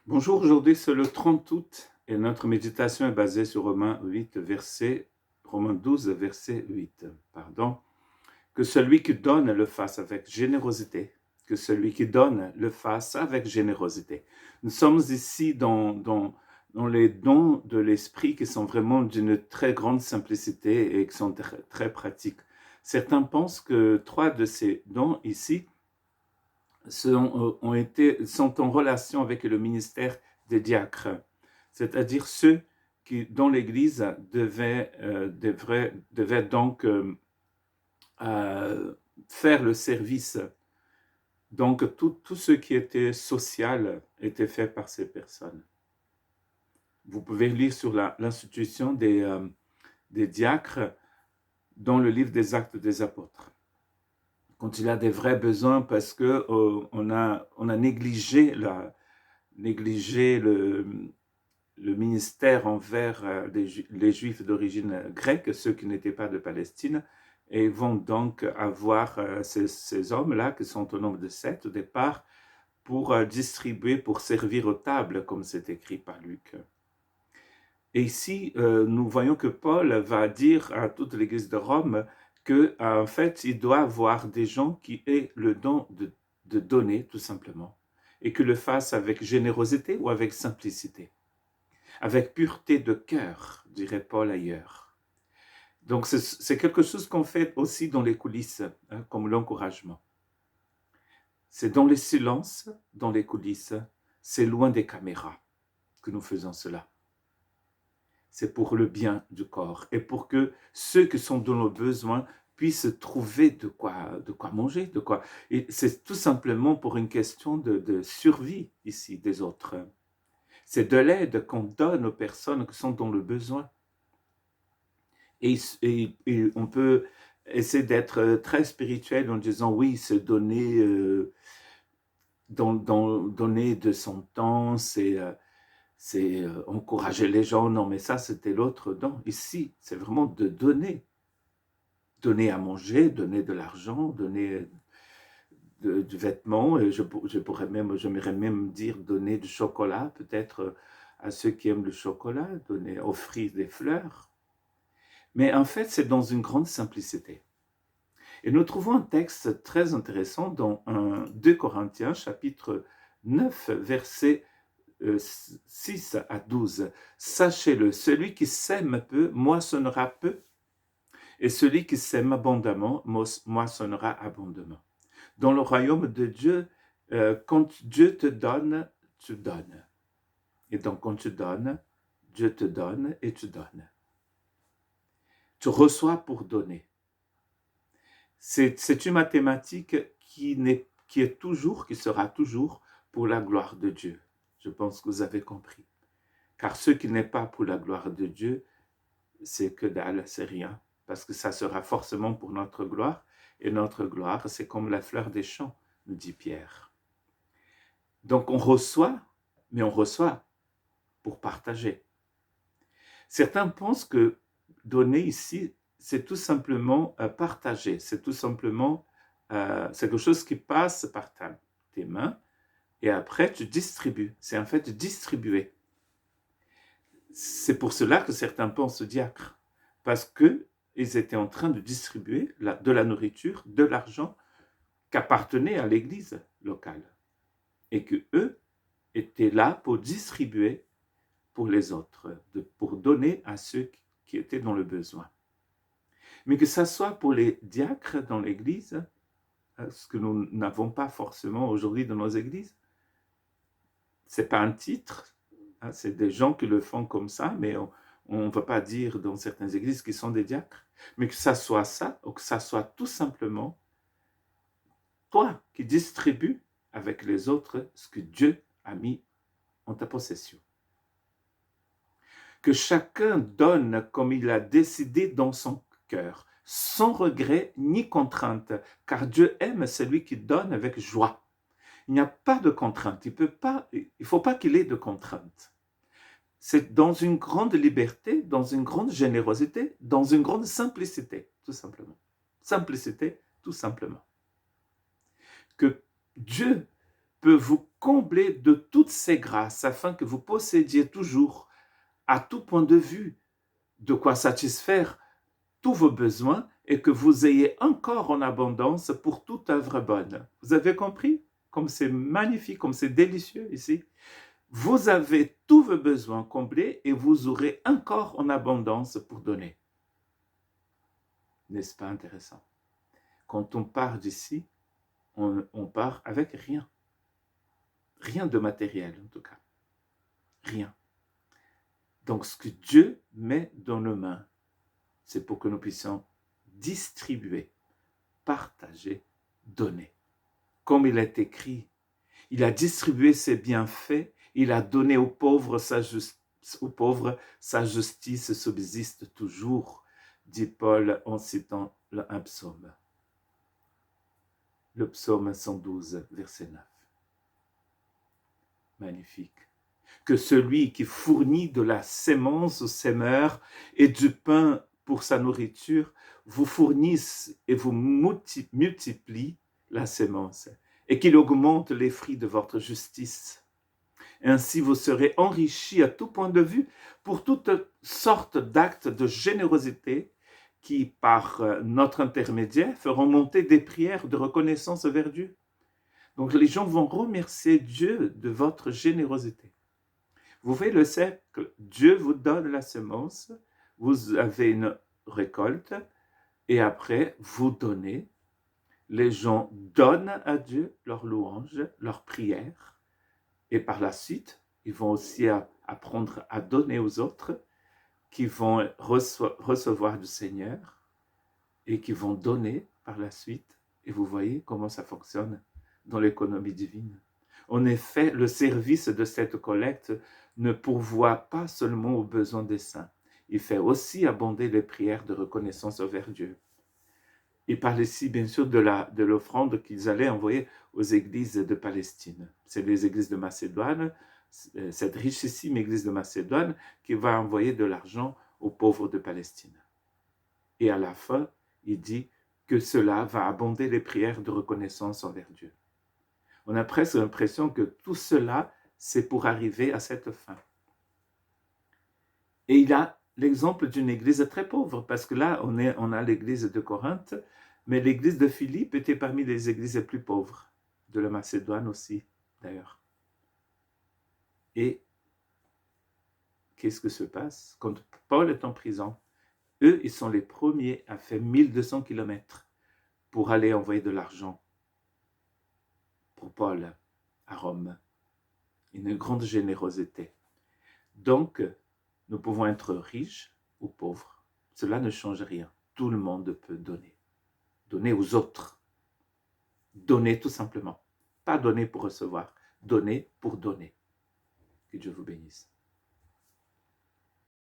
Bonjour, aujourd'hui c'est le 30 août et notre méditation est basée sur Romains 12, verset 8. Pardon. Que celui qui donne le fasse avec générosité. Que celui qui donne le fasse avec générosité. Nous sommes ici dans les dons de l'esprit qui sont vraiment d'une très grande simplicité et qui sont très, très pratiques. Certains pensent que 3 de ces dons ici sont en relation avec le ministère des diacres, c'est-à-dire ceux qui, dans l'Église, devaient donc euh, faire le service. Donc, tout ce qui était social était fait par ces personnes. Vous pouvez lire sur l'institution des diacres dans le livre des Actes des Apôtres. Quand il y a des vrais besoins parce qu'on a négligé le ministère envers les Juifs d'origine grecque, ceux qui n'étaient pas de Palestine, et ils vont donc avoir ces hommes-là, qui sont au nombre de 7 au départ, pour distribuer, pour servir aux tables, comme c'est écrit par Luc. Et ici, nous voyons que Paul va dire à toute l'Église de Rome qu'en fait, il doit avoir des gens qui aient le don de donner, tout simplement, et que le fassent avec générosité ou avec simplicité, avec pureté de cœur, dirait Paul ailleurs. Donc, c'est quelque chose qu'on fait aussi dans les coulisses, hein, comme l'encouragement. C'est dans les silences, dans les coulisses, c'est loin des caméras que nous faisons cela. C'est pour le bien du corps et pour que ceux qui sont dans nos besoins puissent trouver de quoi manger, de quoi. Et c'est tout simplement pour une question de survie ici des autres. C'est de l'aide qu'on donne aux personnes qui sont dans le besoin. Et on peut essayer d'être très spirituel en disant oui, se donner, donner de son temps, c'est encourager les gens. Non, mais ça, c'était l'autre don. Ici, c'est vraiment de donner. Donner à manger, donner de l'argent, donner du vêtement. Et j'aimerais même dire donner du chocolat, peut-être à ceux qui aiment le chocolat, offrir des fleurs. Mais en fait, c'est dans une grande simplicité. Et nous trouvons un texte très intéressant dans 2 Corinthiens, chapitre 9, versets 6 à 12. Sachez-le, celui qui sème peu moissonnera peu, et celui qui sème abondamment moissonnera abondamment. Dans le royaume de Dieu, quand Dieu te donne, tu donnes. Et donc quand tu donnes, Dieu te donne et tu donnes. Tu reçois pour donner. C'est une mathématique qui sera toujours pour la gloire de Dieu. Je pense que vous avez compris. Car ce qui n'est pas pour la gloire de Dieu, c'est que dalle, c'est rien. Parce que ça sera forcément pour notre gloire. Et notre gloire, c'est comme la fleur des champs, nous dit Pierre. Donc on reçoit, mais on reçoit pour partager. Certains pensent que donner ici, c'est tout simplement partager. C'est tout simplement c'est quelque chose qui passe par tes mains et après tu distribues. C'est en fait distribuer. C'est pour cela que certains pensent au diacre. Parce qu'ils étaient en train de distribuer de la nourriture, de l'argent qui appartenait à l'église locale. Et qu'eux étaient là pour distribuer pour les autres, pour donner à ceux qui étaient dans le besoin. Mais que ça soit pour les diacres dans l'église, ce que nous n'avons pas forcément aujourd'hui dans nos églises, c'est pas un titre, c'est des gens qui le font comme ça, mais on ne va pas dire dans certaines églises qu'ils sont des diacres, mais que ça soit ça, ou que ça soit tout simplement toi qui distribues avec les autres ce que Dieu a mis en ta possession. Que chacun donne comme il a décidé dans son cœur, sans regret ni contrainte, car Dieu aime celui qui donne avec joie. Il n'y a pas de contrainte, il ne faut pas qu'il ait de contrainte. C'est dans une grande liberté, dans une grande générosité, dans une grande simplicité, tout simplement. Simplicité, tout simplement. Que Dieu peut vous combler de toutes ces grâces afin que vous possédiez toujours, à tout point de vue, de quoi satisfaire tous vos besoins et que vous ayez encore en abondance pour toute œuvre bonne. Vous avez compris? Comme c'est magnifique, comme c'est délicieux ici. Vous avez tous vos besoins comblés et vous aurez encore en abondance pour donner. N'est-ce pas intéressant? Quand on part d'ici, on part avec rien. Rien de matériel en tout cas. Rien. Donc ce que Dieu met dans nos mains, c'est pour que nous puissions distribuer, partager, donner. Comme il est écrit, il a distribué ses bienfaits, il a donné aux pauvres sa justice subsiste toujours, dit Paul en citant un psaume. Le psaume 112, verset 9. Magnifique. Que celui qui fournit de la sémence au semeur et du pain pour sa nourriture vous fournisse et vous multiplie la sémence et qu'il augmente les fruits de votre justice. Ainsi vous serez enrichis à tout point de vue pour toutes sortes d'actes de générosité qui, par notre intermédiaire, feront monter des prières de reconnaissance vers Dieu. Donc les gens vont remercier Dieu de votre générosité. Vous voyez le cercle, Dieu vous donne la semence, vous avez une récolte, et après vous donnez. Les gens donnent à Dieu leurs louanges, leurs prières, et par la suite, ils vont aussi apprendre à donner aux autres, qui vont recevoir du Seigneur, et qui vont donner par la suite. Et vous voyez comment ça fonctionne dans l'économie divine. En effet, le service de cette collecte ne pourvoit pas seulement aux besoins des saints, il fait aussi abonder les prières de reconnaissance envers Dieu. Il parle ici, bien sûr, de l'offrande qu'ils allaient envoyer aux églises de Palestine. C'est les églises de Macédoine, cette richissime église de Macédoine, qui va envoyer de l'argent aux pauvres de Palestine. Et à la fin, il dit que cela va abonder les prières de reconnaissance envers Dieu. On a presque l'impression que tout cela, c'est pour arriver à cette fin. Et il a l'exemple d'une église très pauvre, parce que là, on a l'église de Corinthe, mais l'église de Philippe était parmi les églises les plus pauvres, de la Macédoine aussi, d'ailleurs. Et qu'est-ce que se passe? Quand Paul est en prison, eux, ils sont les premiers à faire 1200 kilomètres pour aller envoyer de l'argent pour Paul à Rome. Une grande générosité. Donc, nous pouvons être riches ou pauvres. Cela ne change rien. Tout le monde peut donner. Donner aux autres. Donner tout simplement. Pas donner pour recevoir. Donner pour donner. Que Dieu vous bénisse.